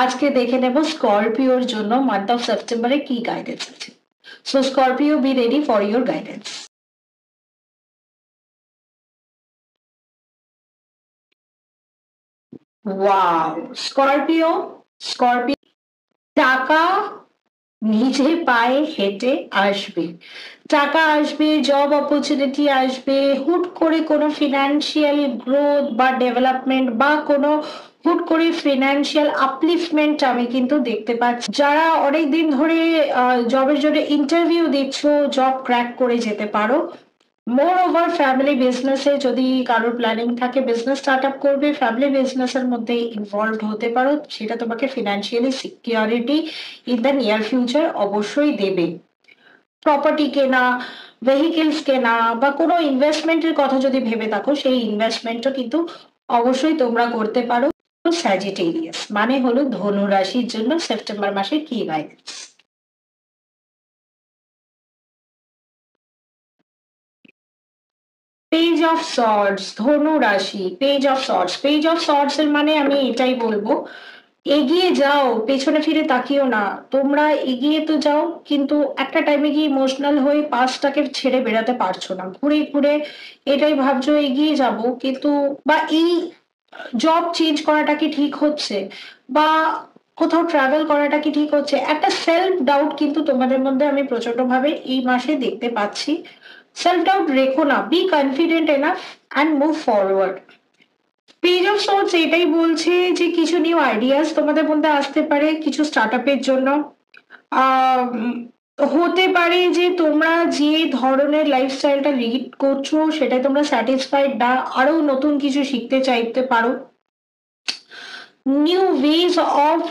আজকে দেখে নেব স্করপিওর জন্য মান্থ অফ সেপ্টেম্বরে কি গাইডেন্স আছে। So Scorpio, be ready for your guidance. Wow, Scorpio, Scorpio টাকা নিজে পায়ে হেঁটে আসবে। টাকা আসবে, জব অপরচুনিটি আসবে, হুট করে কোনো ফিনান্সিয়াল গ্রোথ বা ডেভেলপমেন্ট বা কোনো হুট করে ফিনান্সিয়াল আপলিফমেন্ট আমি কিন্তু দেখতে পাচ্ছি। যারা অনেকদিন ধরে জবের জন্য ইন্টারভিউ দিচ্ছ, জব ক্র্যাক করে যেতে পারো। মোর ওভার ফ্যামিলি বিজনেসে যদি কারোর প্ল্যানিং থাকে বিজনেস স্টার্ট আপ করবে, ফ্যামিলি বিজনেসের মধ্যে ইনভলভ হতে পারো, সেটা তোমাকে financially security in the near future অবশ্যই দেবে। প্রপার্টি কেনা, ভেহিকেলস কেনা বা কোনো ইনভেস্টমেন্টের কথা যদি ভেবে থাকো, সেই ইনভেস্টমেন্টও কিন্তু অবশ্যই তোমরা করতে পারো। স্যাজিটেরিয়াস মানে হলো ধনু রাশির জন্য সেপ্টেম্বর মাসে কি গাইডেন্স। পেজ অফ সর্টস, ধনু রাশি, page of sorts. Page of sorts এর মানে আমি এটাই বলবো, এগিয়ে যাও, পেছনে ফিরে তাকিও না। তোমরা এগিয়ে তো যাও, কিন্তু একটা টাইমে গিয়ে ইমোশনাল হয়ে পাস্টটাকে ছেড়ে বেরাতে পারছো না। ঘুরে ঘুরে এটাই ভাবছো এগিয়ে যাব, কিন্তু বা এই জব চেঞ্জ করাটা কি ঠিক হচ্ছে, বা কোথাও ট্রাভেল করাটা কি ঠিক হচ্ছে, একটা সেলফ ডাউট কিন্তু তোমাদের মধ্যে আমি প্রচন্ড ভাবে এই মাসে দেখতে পাচ্ছি। সেলফ ডাউট রেখো না, be confident enough and move forward. Page of swords এটাই বলছে যে কিছু নিউ আইডিয়াস তোমাদের মধ্যে আসতে পারে কিছু স্টার্ট আপের জন্য। আহ, হতে পারে যে তোমরা যে ধরনের লাইফস্টাইলটা লিড করছো সেটাই তোমরা স্যাটিসফাইড না, আরো নতুন কিছু শিখতে চাইতে পারো। new ways of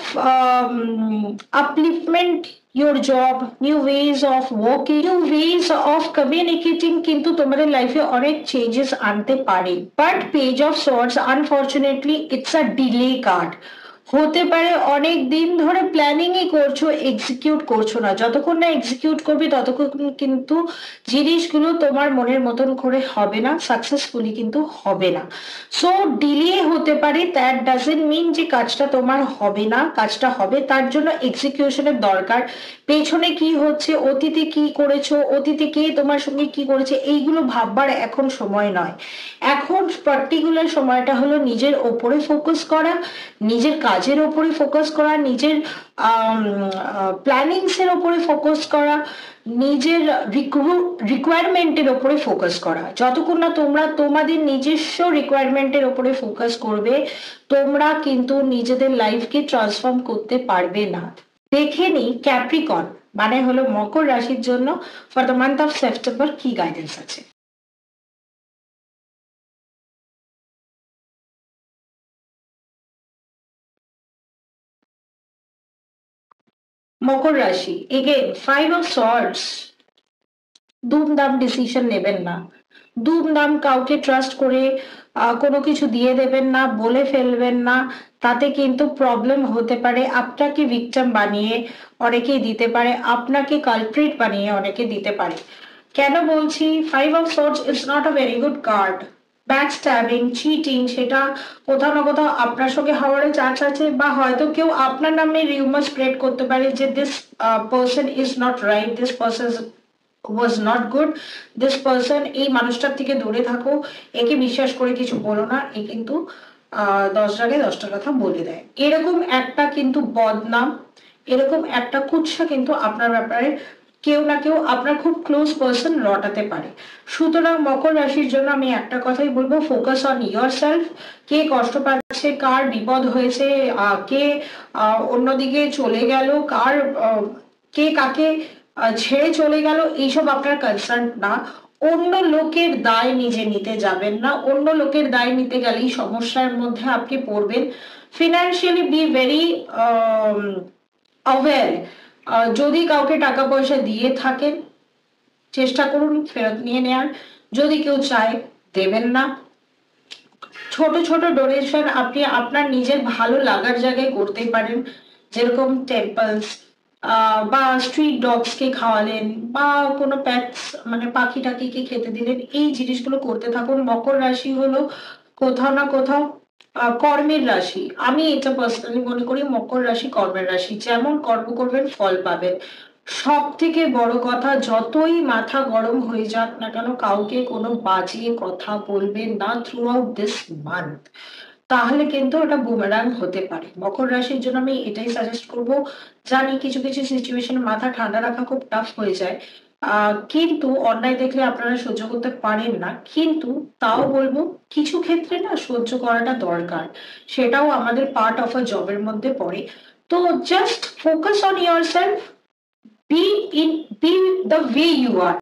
upliftment your job, new ways of working, new ways of communicating কিন্তু তোমাদের লাইফে অনেক চেঞ্জেস আনতে পারে। But page of swords unfortunately it's a delay card. হতে পারে অনেক দিন ধরে প্ল্যানিংই করছো, এক্সিকিউট করছো না। যতক্ষণ না এক্সিকিউট করবে ততক্ষণ কিন্তু জিনিসগুলো তোমার মনের মতন করে হবে না, সাকসেসফুলি কিন্তু হবে না। সো ডিলে হতে পারে, দ্যাট ডাজেন্ট মিন যে কাজটা তোমার হবে না, কাজটা হবে। তার জন্য এক্সিকিউশনের দরকার। পেছনে কি হচ্ছে, অতীতে কি করেছো, অতীতে কে তোমার সঙ্গে কি করেছে, এইগুলো ভাববার এখন সময় নয়। এখন পার্টিকুলার সময়টা হলো নিজের ওপরে ফোকাস করা, নিজের কাজের ওপরে ফোকাস করা, নিজের প্ল্যানিংস এর ওপরে ফোকাস করা, নিজের রিকোয়ারমেন্টের ওপরে ফোকাস করা। যতক্ষণ না তোমরা তোমাদের নিজস্ব রিকোয়ারমেন্টের ওপরে ফোকাস করবে, তোমরা কিন্তু নিজেদের লাইফকে ট্রান্সফর্ম করতে পারবে না। দেখে নি ক্যাপ্রিকন মানে হলো মকর রাশির জন্য for the month of September কি গাইডেন্স আছে। মকর রাশি এগেন ফাইভ অফ সর্টস। দুমদাম ডিসিশন নেবেন না, দুমদাম কাউকে ট্রাস্ট করে কোনো কিছু দিয়ে দেবেন না, বলে ফেলবেন না। তাতে কিন্তু প্রবলেম হতে পারে। আপনাকে ভিকটিম বানিয়ে অনেকেই দিতে পারে, আপনাকে কালপ্রিট বানিয়ে অনেকে দিতে পারে। কেন বলছি five of swords is not a very good card. Back stabbing, cheating, সেটা কোথাও না কোথাও আপনার সঙ্গে হওয়ার চান্স আছে, বা হয়তো কেউ আপনার নামে রিউমার স্প্রেড করতে পারে যে this person is not right, this person was not good, this person, এই মানুষটার থেকে দূরে থাকো, একে বিশ্বাস করে কিছু বলো না, এ কিন্তু 10 জায়গায় 10টা কথা বলে দেয়। এরকম একটা কিন্তু বদনাম, এরকম একটা কুৎসা কিন্তু আপনার ব্যাপারে কেউ না কেউ আপনার খুব ক্লোজ পার্সন রটাতে পারে। সুতরাং মকর রাশির জন্য আমি একটা কথাই বলবো, ফোকাস অন ইয়োর সেলফ। কে কষ্ট পাচ্ছে, কার বিপদ হয়েছে, কে অন্যদিকে চলে গেল, কার কে কাকে ছেড়ে চলে গেল, এইসব আপনার কনসার্ন না। অন্য লোকের দায় নিজে নিতে যাবেন না, অন্য লোকের দায় নিতে গেলেই সমস্যার মধ্যে আপনি পড়বেন। Financially be very aware. যদি কাউকে টাকা পয়সা দিয়ে থাকেন চেষ্টা করুন ফেরত নিয়ে নেয়ার, যদি কেউ চায় দেবেন না। ছোট ছোট ডোনেশন আপনি আপনার নিজের ভালো লাগার জায়গায় করতে পারেন, যেরকম টেম্পলস বা স্ট্রিট ডগস কে খাওয়ালেন, বা কোনো প্যাটস মানে পাখি টাকিকে খেতে দিলেন, এই জিনিসগুলো করতে থাকুন। মকর রাশি হলো কোথাও না কোথাও কর্মের রাশি, আমি এটা পার্সোনালি মনে করি মকর রাশি কর্মের রাশি, যেমন কর্ম করবেন ফল পাবেন। সব থেকে বড় কথা, যতই মাথা গরম হয়ে যাক না কেন, কাউকে কোনো বাজে কথা বলবেন না থ্রু আউট দিস মান্থ, তাহলে কিন্তু ওটা বুমেরাং হতে পারে। মকর রাশির জন্য আমি এটাই সাজেস্ট করব। জানি কিছু কিছু সিচুয়েশনে মাথা ঠান্ডা রাখা খুব টাফ হয়ে যায়, কিন্তু অন্যায় দেখলে আপনারা সহ্য করতে পারেন না, কিন্তু তাও বলবো কিছু ক্ষেত্রে না সহ্য করাটা দরকার, সেটাও আমাদের পার্ট অফ আ জবের মধ্যে পড়ে। তো just focus on yourself, be in be the way you R.